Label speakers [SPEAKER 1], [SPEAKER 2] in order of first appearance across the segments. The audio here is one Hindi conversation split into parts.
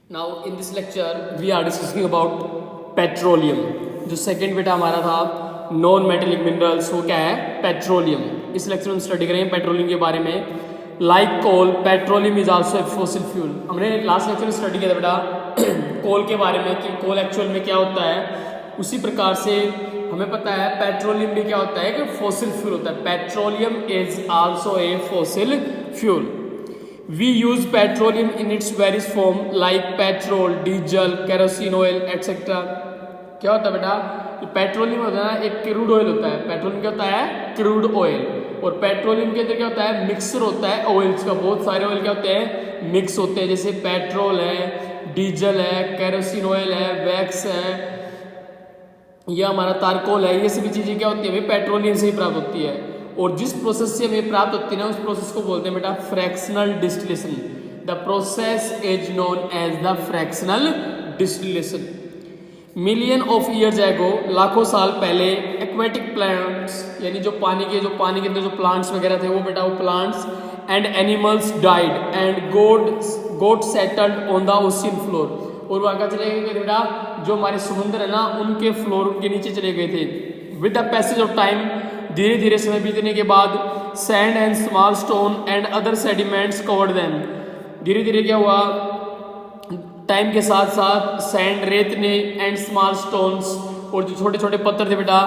[SPEAKER 1] Now in this lecture we are discussing about petroleum. जो सेकंड बेटा हमारा था नॉन मेटेलिक मिनरल्स, वो क्या है? पेट्रोलियम। इस लेक्चर में स्टडी करेंगे पेट्रोलियम के बारे में। Like coal, petroleum is also a fossil fuel. हमने लास्ट लेक्चर में स्टडी किया था बेटा कोल के बारे में कि कोल एक्चुअल में क्या होता है। उसी प्रकार से हमें पता है पेट्रोलियम भी क्या होता है कि फॉसिल फ्यूल होता है। Petroleum is also a fossil fuel. We use petroleum in its various form like petrol, diesel, kerosene oil, etc. क्या होता है बेटा? पेट्रोलियम होता है एक क्रूड ऑयल होता है। पेट्रोलियम क्या होता है? Crude oil. और पेट्रोलियम के अंदर क्या होता है? मिक्सर होता है ऑयल्स का। बहुत सारे ऑयल क्या होते हैं? मिक्स होते हैं। जैसे पेट्रोल है, डीजल है, केरोसिन ऑयल है, वैक्स है, यह हमारा तारकोल है। ये सभी चीजें क्या होती है? पेट्रोलियम से ही प्राप्त होती है। और जिस प्रोसेस से हमें प्राप्त होती है ना, उस प्रोसेस को बोलते हैं बेटा fractional distillation. The process is known as the fractional distillation. Million of years ago, लाखों साल पहले, एक्वेटिक प्लांट्स यानी जो पानी के अंदर जो प्लांट्स वगैरह थे वो बेटा वो plants and animals died and got settled on the ocean floor. और वहाँ का चले गए बेटा जो हमारे समुद्र है ना, उनके फ्लोर उनके नीचे चले गए थे। With the passage of time, धीरे धीरे समय बीतने के बाद, sand and small stone and other sediments covered them. धीरे धीरे क्या हुआ? टाइम के साथ साथ सैंड रेत ने एंड स्मॉल स्टोन्स और जो छोटे छोटे पत्थर थे बेटा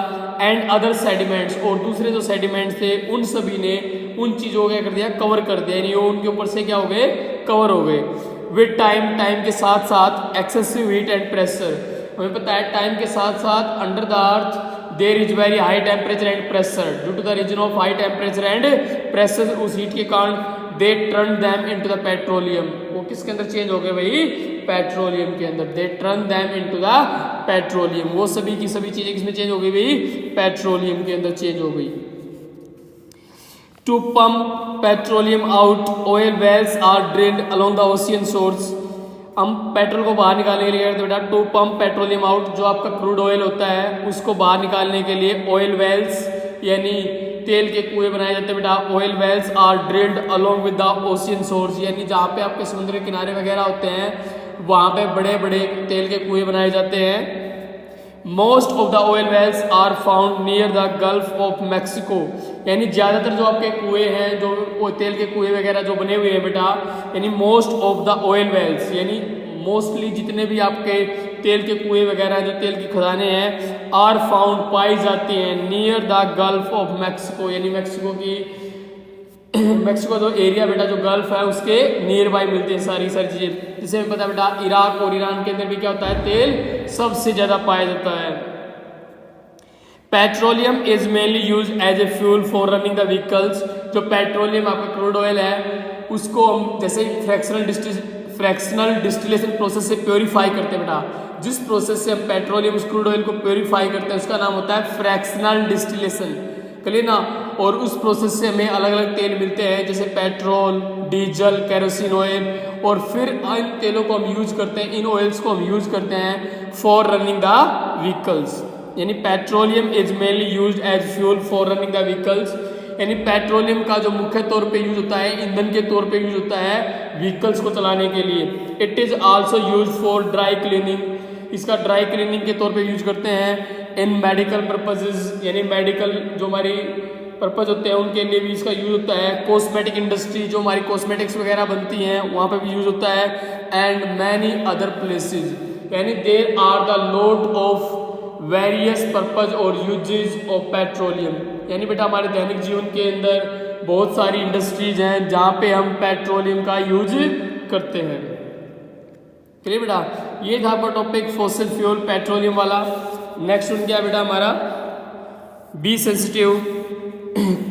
[SPEAKER 1] एंड अदर सेडिमेंट्स और दूसरे जो सेडिमेंट्स थे उन सभी ने उन चीजों को क्या कर दिया? कवर कर दिया। यानी वो उनके ऊपर से क्या हो गए? कवर हो गए। विद टाइम के साथ साथ एक्सेसिव हीट एंड प्रेशर। हमें पता है टाइम के साथ साथ under the earth there is very high temperature and pressure. Due to the reason of high temperature and pressure, उस हीट के कारण they turn them into the petroleum. वो किसके अंदर चेंज हो गए भाई? पेट्रोलियम के अंदर। दे turn them into the petroleum. वो सभी की सभी चीजें किसमें चेंज हो गई भाई? पेट्रोलियम के अंदर चेंज हो गई। To pump petroleum out, oil wells are drilled along the ocean source. हम पेट्रोल को बाहर निकालने के लिए बेटा टू पंप पेट्रोलियम आउट, जो आपका क्रूड ऑयल होता है उसको बाहर निकालने के लिए ऑयल वेल्स यानी तेल के कुएं बनाए जाते हैं बेटा। Oil wells are drilled along with the ocean source, यानी जहाँ पे आपके समुद्र के किनारे वगैरह होते हैं वहाँ पे बड़े बड़े तेल के कुएं बनाए जाते हैं। Most of the oil wells are found near the Gulf of Mexico, यानी ज़्यादातर जो आपके कुएं हैं, जो तेल के कुएं वगैरह जो बने हुए हैं बेटा, यानी most of the oil wells यानी मोस्टली जितने भी आपके तेल के कुएं वगैरह जो तेल की खदानें हैं आर फाउंड पाई जाती हैं near the Gulf of Mexico, यानी मैक्सिको जो एरिया बेटा जो गल्फ है उसके नियर बाई मिलती हैं सारी चीजें। जैसे हमें पता है बेटा इराक और ईरान के अंदर भी क्या होता है? तेल सबसे ज्यादा पाया जाता है। Petroleum is mainly use as a fuel for running the vehicles. जो पेट्रोलियम आपका क्रूड ऑयल है उसको हम जैसे फ्रैक्शनल डिस्टिलेशन प्रोसेस से प्योरीफाई करते हैं बेटा। जिस प्रोसेस से हम पेट्रोलियम उस क्रूड ऑयल को प्योरीफाई करते हैं उसका नाम होता है फ्रैक्शनल डिस्टिलेशन। क्लियर ना? और उस प्रोसेस से हमें अलग अलग तेल मिलते हैं जैसे पेट्रोल, डीजल, केरोसिन ऑयल। और फिर इन तेलों को हम यूज करते हैं, इन ऑयल्स को हम यूज करते हैं फॉर रनिंग द व्हीकल्स। यानी petroleum is mainly used as fuel for running the vehicles, यानी पेट्रोलियम का जो मुख्य तौर पे यूज होता है, ईंधन के तौर पे यूज होता है व्हीकल्स को चलाने के लिए। It is also use for dry cleaning, इसका ड्राई क्लीनिंग के तौर पे यूज करते हैं। इन मेडिकल पर्पजेज, यानी मेडिकल जो हमारी पर्पज होते हैं उनके लिए भी इसका यूज होता है। कॉस्मेटिक इंडस्ट्री, जो हमारी कॉस्मेटिक्स वगैरह बनती हैं वहाँ पे भी यूज होता है। एंड मैनी अदर प्लेसेस, यानी there are the lot of various purpose और यूजेस ऑफ पेट्रोलियम। यानी बेटा हमारे दैनिक जीवन के अंदर बहुत सारी इंडस्ट्रीज हैं जहाँ पे हम पेट्रोलियम का यूज करते हैं। क्लियर बेटा? ये था आपका टॉपिक फॉसिल फ्यूल पेट्रोलियम वाला। नेक्स्ट वन क्या बेटा हमारा? Be sensitive,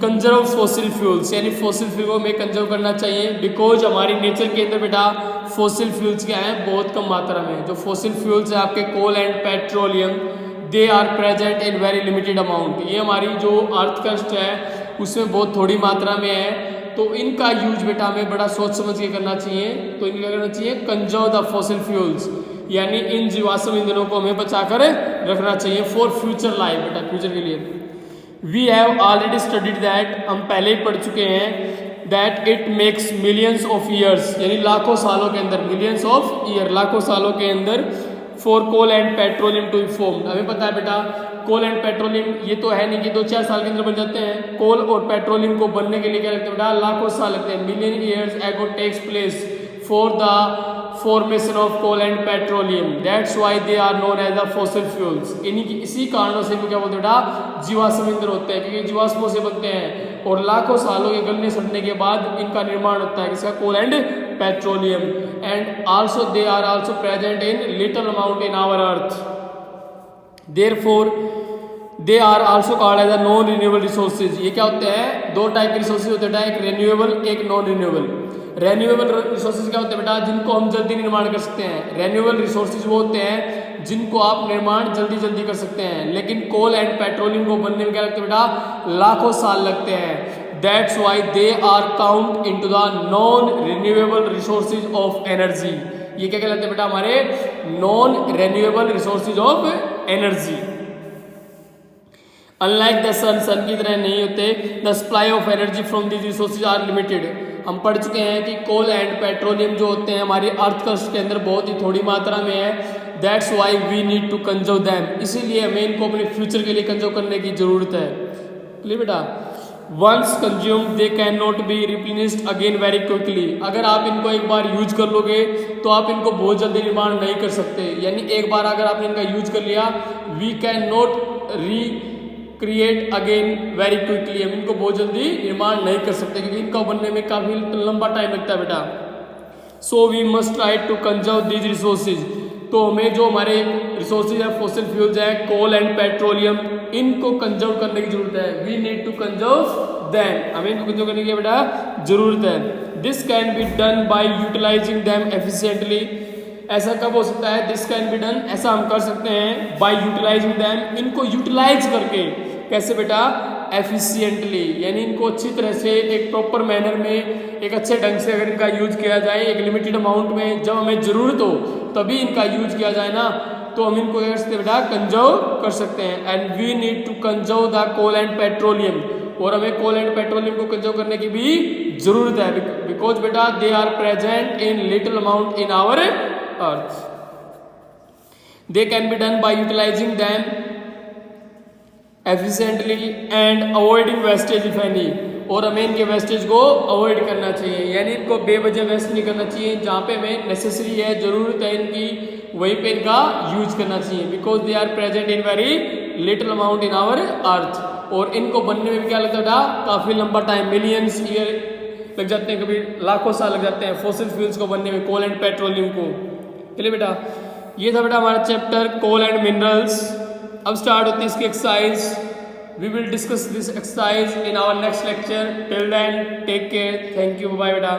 [SPEAKER 1] conserve fossil fuels, यानी फॉसिल फ्यूल को हमें कंजर्व करना चाहिए बिकॉज हमारी नेचर के अंदर बेटा फॉसिल फ्यूल्स क्या है? बहुत कम मात्रा में। जो फॉसिल फ्यूल्स है आपके coal and petroleum, they are present in very limited amount. ये हमारी जो अर्थ क्रस्ट है उसमें बहुत थोड़ी मात्रा में है, तो इनका यूज बेटा हमें बड़ा सोच समझ के करना चाहिए। तो इनका क्या करना चाहिए? कंजर्व द फॉसिल फ्यूल्स, यानी इन जीवाश्म ईंधनों को हमें बचाकर रखना चाहिए फॉर फ्यूचर लाइफ बेटा, फ्यूचर के लिए। We have already studied that, हम पहले ही पढ़ चुके हैं that it makes millions of years, यानी लाखों सालों के अंदर, मिलियंस ऑफ ईयर, लाखों सालों के अंदर, for coal and petroleum to be formed. हमें पता है बेटा कोल एंड पेट्रोलियम ये तो है नहीं कि 2-4 साल के अंदर बन जाते हैं। कोल और पेट्रोलियम को बनने के लिए क्या लगता है बेटा, लाखों साल लगते हैं। Million years ago takes place for the formation of coal and petroleum, that's why they are known as the fossil fuels. इसी कारणों से इनको क्या बोलते हैं बेटा, जीवाश्म ईंधन होते हैं, क्योंकि जीवाश्मों से बनते हैं और लाखों सालों के गलने सड़ने के बाद इनका निर्माण होता है, किसका, coal and petroleum. And also they are also present in little amount in our earth, therefore they are also called as a non renewable resources. ये क्या होते हैं, दो टाइप के रिसोर्सेज होते हैं, एक रिन्यूएबल एक नॉन रिन्यूएबल। रेन्यूएबल रिसोर्सेज क्या होते हैं बेटा, जिनको हम जल्दी निर्माण कर सकते हैं। रेन्यूएबल रिसोर्सेज वो होते हैं जिनको आप निर्माण जल्दी जल्दी कर सकते हैं, लेकिन कोल एंड पेट्रोलियम को बनने में क्या लगता है बेटा, लाखों साल लगते हैं। That's why they are count into the non renewable resources of energy. ये क्या कहलाते हैं बेटा, हमारे non renewable resources of energy. Unlike the sun, sun की तरह नहीं होते। The supply of energy from these resources are limited. हम पढ़ चुके हैं कि कोल एंड पेट्रोलियम जो होते हैं हमारे अर्थ क्रस्ट के अंदर बहुत ही थोड़ी मात्रा में है। That's why we need to conserve them, इसीलिए हमें इनको अपने फ्यूचर के लिए कंजर्व करने की जरूरत है। क्लियर बेटा, once consumed they can not be replenished again very quickly. अगर आप इनको एक बार यूज कर लोगे तो आप इनको बहुत जल्दी निर्माण नहीं कर सकते, यानी एक बार अगर आपने इनका यूज कर लिया, we can not create again very quickly, हम इनको बहुत जल्दी निर्माण नहीं कर सकते क्योंकि इनका बनने में काफी लंबा टाइम लगता है बेटा। So we must try to conserve these resources. तो हमें जो हमारे रिसोर्सेज है, फॉसिल फ्यूल्स है, कोल एंड पेट्रोलियम, इनको कंजर्व करने की जरूरत है। We need to conserve them, हमें इनको कंजर्व करने की बेटा जरूरत है। This can be done by utilising them efficiently. ऐसा कब हो सकता है, दिस कैन बी डन, ऐसा हम कर सकते हैं बाय यूटिलाइजिंग देम, इनको यूटिलाइज करके। कैसे बेटा, एफिशिएंटली, यानी इनको अच्छी तरह से एक प्रॉपर मैनर में, एक अच्छे ढंग से अगर इनका यूज किया जाए, एक लिमिटेड अमाउंट में, जब हमें जरूरत हो तभी इनका यूज किया जाए ना, तो हम इनको क्या कर सकते हैं बेटा, कंजर्व कर सकते हैं। And we need to conserve the coal and petroleum, और हमें कोल एंड पेट्रोलियम को कंजर्व करने की भी जरूरत है, बिकॉज बेटा they are present in little amount in our earth. They can be done by utilising them efficiently and avoiding wastage if any, और हमें इनके वेस्टेज को अवॉइड करना चाहिए, यानी इनको बेवजह वेस्ट नहीं करना चाहिए। जहाँ पे हमें नेसेसरी है, जरूरत है इनकी, वहीं पे इनका यूज करना चाहिए, because they are present in very little amount in our earth. और इनको बनने में भी क्या लगता था, काफी लंबा टाइम, मिलियंस ईयर लग जाते हैं, कभी लाखों साल लग जाते हैं फॉसिल फ्यूल्स को बनने में, कोल एंड पेट्रोलियम को। चलिए बेटा, ये था बेटा हमारा चैप्टर कोल एंड मिनरल्स। अब स्टार्ट होती है इसकी exercise. We will discuss this exercise in our next lecture. Till then take care, thank you, bye बेटा।